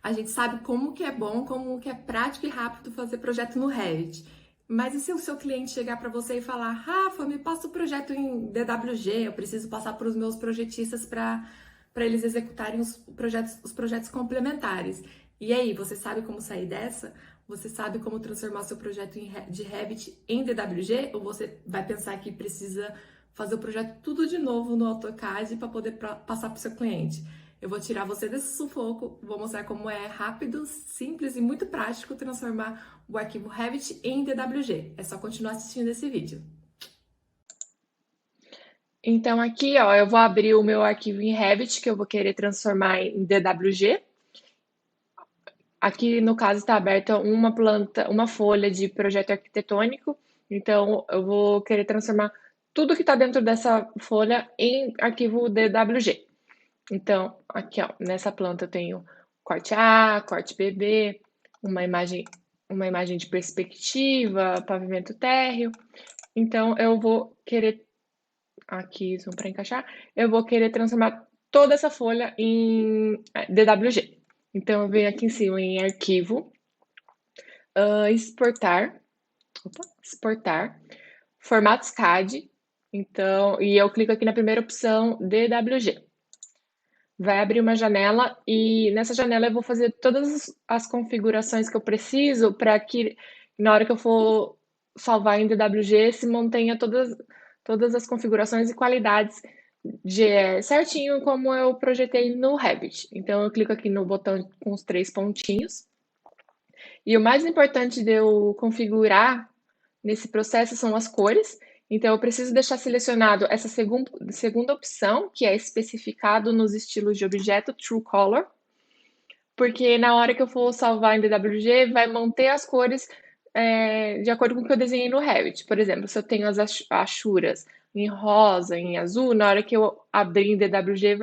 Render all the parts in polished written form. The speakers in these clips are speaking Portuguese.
A gente sabe como que é bom, como que é prático e rápido fazer projeto no Revit. Mas e se o seu cliente chegar para você e falar, Rafa, me passa o projeto em DWG, eu preciso passar para os meus projetistas para eles executarem os projetos complementares. E aí, você sabe como sair dessa? Você sabe como transformar seu projeto de Revit em DWG? Ou você vai pensar que precisa fazer o projeto tudo de novo no AutoCAD para poder passar para o seu cliente? Eu vou tirar você desse sufoco, vou mostrar como é rápido, simples e muito prático transformar o arquivo Revit em DWG. É só continuar assistindo esse vídeo. Então aqui, ó, eu vou abrir o meu arquivo em Revit, que eu vou querer transformar em DWG. Aqui, no caso, está aberta uma planta, uma folha de projeto arquitetônico. Então, eu vou querer transformar tudo que está dentro dessa folha em arquivo DWG. Então, aqui, ó, nessa planta eu tenho corte A, corte BB, uma imagem de perspectiva, pavimento térreo. Então, eu vou querer, aqui, zoom para encaixar, eu vou querer transformar toda essa folha em DWG. Então, eu venho aqui em cima em arquivo, exportar, exportar, formatos CAD. Então, e eu clico aqui na primeira opção, DWG. Vai abrir uma janela e nessa janela eu vou fazer todas as configurações que eu preciso para que na hora que eu for salvar em DWG se mantenha todas as configurações e qualidades certinho como eu projetei no Revit. Então eu clico aqui no botão com os três pontinhos. E o mais importante de eu configurar nesse processo são as cores. Então, eu preciso deixar selecionado essa segunda opção, que é especificado nos estilos de objeto True Color, porque na hora que eu for salvar em DWG, vai manter as cores de acordo com o que eu desenhei no Revit. Por exemplo, se eu tenho as achuras em rosa, em azul, na hora que eu abrir em DWG,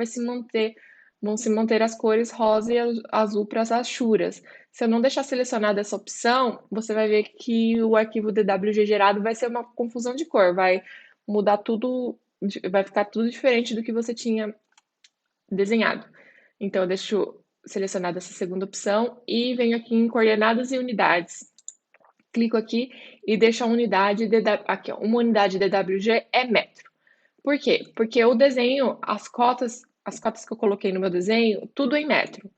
vão se manter as cores rosa e azul para as achuras. Se eu não deixar selecionada essa opção, você vai ver que o arquivo DWG gerado vai ser uma confusão de cor, vai mudar tudo, vai ficar tudo diferente do que você tinha desenhado. Então, eu deixo selecionada essa segunda opção e venho aqui em coordenadas e unidades. Clico aqui e deixo a unidade, aqui, ó, uma unidade DWG é metro. Por quê? Porque eu desenho as cotas que eu coloquei no meu desenho, tudo em metro.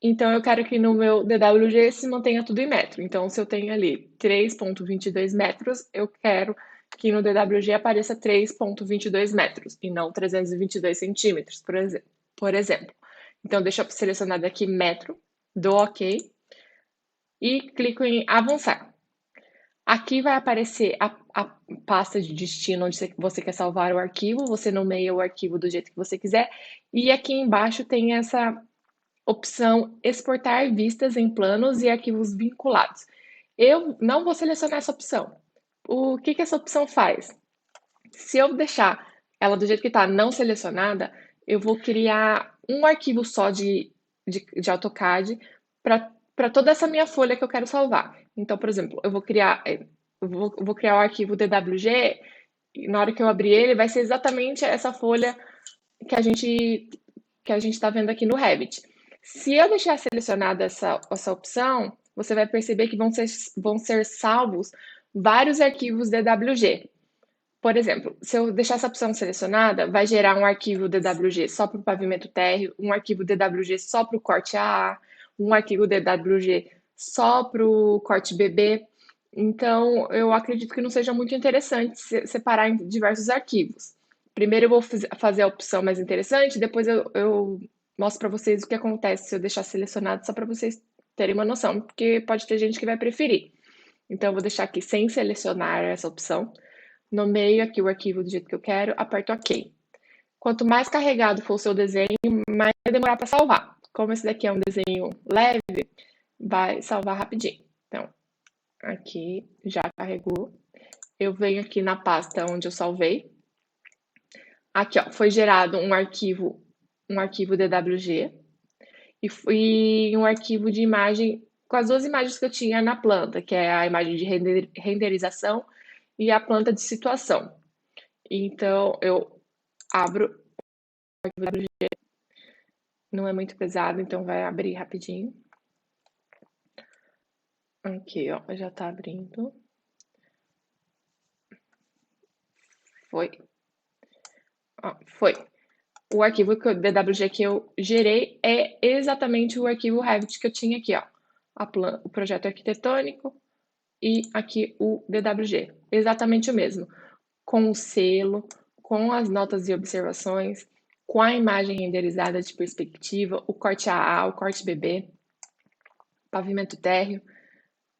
Então, eu quero que no meu DWG se mantenha tudo em metro. Então, se eu tenho ali 3,22 metros, eu quero que no DWG apareça 3,22 metros e não 322 centímetros, por exemplo. Então, deixa eu selecionar aqui metro, dou OK e clico em avançar. Aqui vai aparecer a pasta de destino onde você quer salvar o arquivo, você nomeia o arquivo do jeito que você quiser, e aqui embaixo tem essa opção exportar vistas em planos e arquivos vinculados. Eu não vou selecionar essa opção. O que essa opção faz? Se eu deixar ela do jeito que está não selecionada, eu vou criar um arquivo só de AutoCAD para toda essa minha folha que eu quero salvar. Então, por exemplo, eu vou criar o arquivo DWG e na hora que eu abrir ele, vai ser exatamente essa folha que a gente está vendo aqui no Revit. Se eu deixar selecionada essa opção, você vai perceber que vão ser salvos vários arquivos DWG. Por exemplo, se eu deixar essa opção selecionada, vai gerar um arquivo DWG só para o pavimento térreo, um arquivo DWG só para o corte AA, um arquivo DWG só para o corte BB. Então, eu acredito que não seja muito interessante separar em diversos arquivos. Primeiro eu vou fazer a opção mais interessante, depois eu mostro para vocês o que acontece se eu deixar selecionado, só para vocês terem uma noção, porque pode ter gente que vai preferir. Então, eu vou deixar aqui sem selecionar essa opção, nomeio aqui o arquivo do jeito que eu quero, aperto OK. Quanto mais carregado for o seu desenho, mais vai demorar para salvar. Como esse daqui é um desenho leve, vai salvar rapidinho. Então, aqui já carregou. Eu venho aqui na pasta onde eu salvei. Aqui, ó, foi gerado um arquivo DWG e um arquivo de imagem com as duas imagens que eu tinha na planta, que é a imagem de renderização e a planta de situação. Então, eu abro o arquivo DWG não é muito pesado, então vai abrir rapidinho. Aqui, ó, já tá abrindo. Foi. Ó, foi. O arquivo DWG que eu gerei é exatamente o arquivo Revit que eu tinha aqui, ó. O projeto arquitetônico e aqui o DWG. Exatamente o mesmo. Com o selo, com as notas e observações, com a imagem renderizada de perspectiva, o corte AA, o corte BB, pavimento térreo.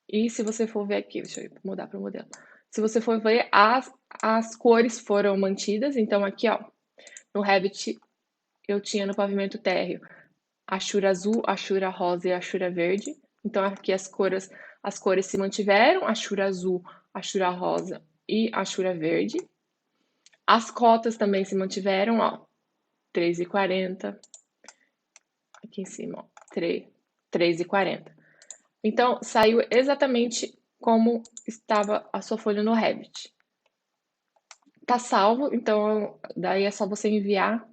E se você for ver aqui, deixa eu mudar para o modelo. Se você for ver, as cores foram mantidas. Então, aqui, ó, no Revit, eu tinha no pavimento térreo Ashura azul, Ashura rosa e Ashura verde. Então, aqui as cores se mantiveram, Ashura azul, Ashura rosa e Ashura verde. As cotas também se mantiveram, ó, 3,40. Aqui em cima, ó, 3,40. Então, saiu exatamente como estava a sua folha no Revit. Tá salvo, então daí é só você enviar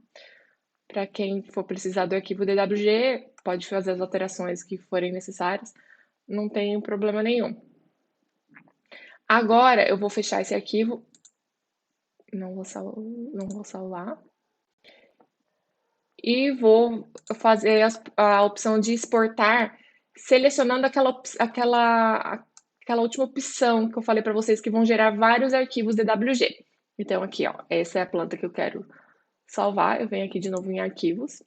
para quem for precisar do arquivo DWG, pode fazer as alterações que forem necessárias, não tem problema nenhum. Agora eu vou fechar esse arquivo, não vou salvar, e vou fazer a opção de exportar, selecionando aquela última opção que eu falei para vocês que vão gerar vários arquivos DWG. Então aqui, ó, essa é a planta que eu quero salvar. Eu venho aqui de novo em arquivos,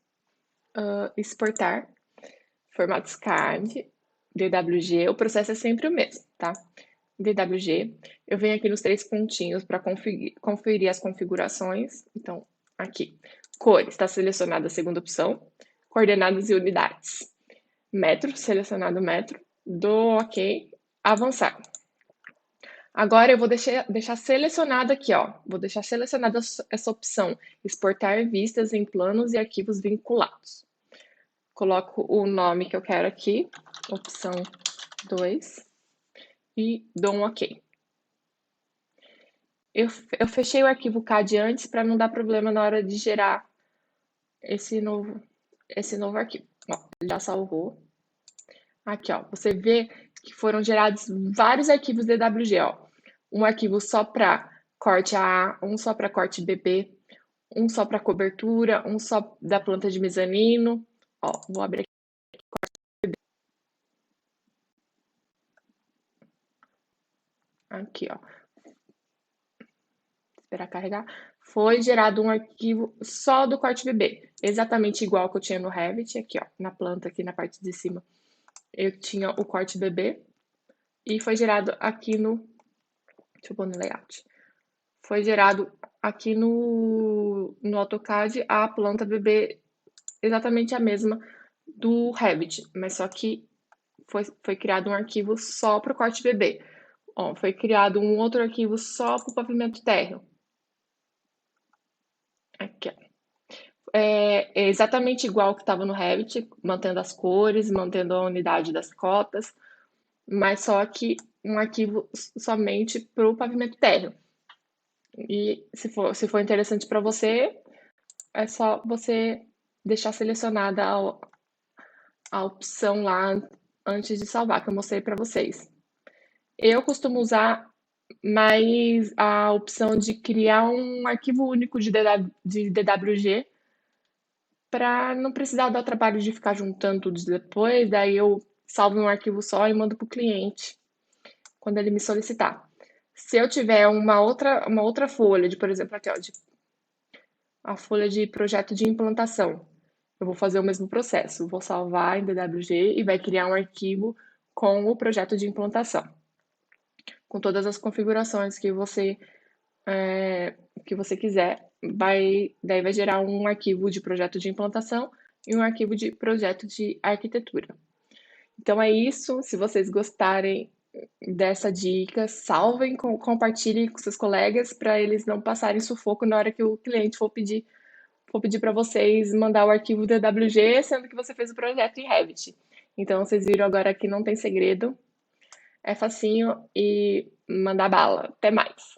exportar, formato SCAD, DWG, o processo é sempre o mesmo, tá? DWG, eu venho aqui nos 3 pontinhos para conferir as configurações. Então, aqui, cores, está selecionada a segunda opção, coordenadas e unidades. Metro, selecionado metro, dou OK, avançar. Agora eu vou deixar selecionado aqui, ó, vou deixar selecionada essa opção, exportar vistas em planos e arquivos vinculados. Coloco o nome que eu quero aqui, opção 2, e dou um OK. Eu fechei o arquivo CAD antes para não dar problema na hora de gerar esse novo arquivo. Ó, já salvou. Aqui, ó, você vê que foram gerados vários arquivos DWG, ó. Um arquivo só para corte AA, um só para corte BB, um só para cobertura, um só da planta de mezanino. Ó, vou abrir aqui. Aqui, ó. Esperar carregar. Foi gerado um arquivo só do corte BB, exatamente igual que eu tinha no Revit, aqui, ó, na planta, aqui na parte de cima. Eu tinha o corte BB e foi gerado aqui no... Deixa eu pôr no layout. Foi gerado aqui no AutoCAD a planta BB exatamente a mesma do Revit, mas só que foi criado um arquivo só para o corte BB. Ó, foi criado um outro arquivo só para o pavimento térreo. Aqui, ó. É exatamente igual que estava no Revit, mantendo as cores, mantendo a unidade das cotas, mas só que um arquivo somente para o pavimento térreo. E se for interessante para você, é só você deixar selecionada a opção lá antes de salvar, que eu mostrei para vocês. Eu costumo usar mais a opção de criar um arquivo único de DWG para não precisar dar o trabalho de ficar juntando tudo depois, daí eu salvo em um arquivo só e mando para o cliente quando ele me solicitar. Se eu tiver uma outra folha, por exemplo, aqui, ó, a folha de projeto de implantação, eu vou fazer o mesmo processo, vou salvar em DWG e vai criar um arquivo com o projeto de implantação, com todas as configurações que você quiser. Daí vai gerar um arquivo de projeto de implantação e um arquivo de projeto de arquitetura. Então é isso. Se vocês gostarem dessa dica, salvem, compartilhem com seus colegas para eles não passarem sufoco na hora que o cliente for pedir para vocês mandar o arquivo DWG, sendo que você fez o projeto em Revit. Então vocês viram agora que não tem segredo, é facinho e mandar bala. Até mais!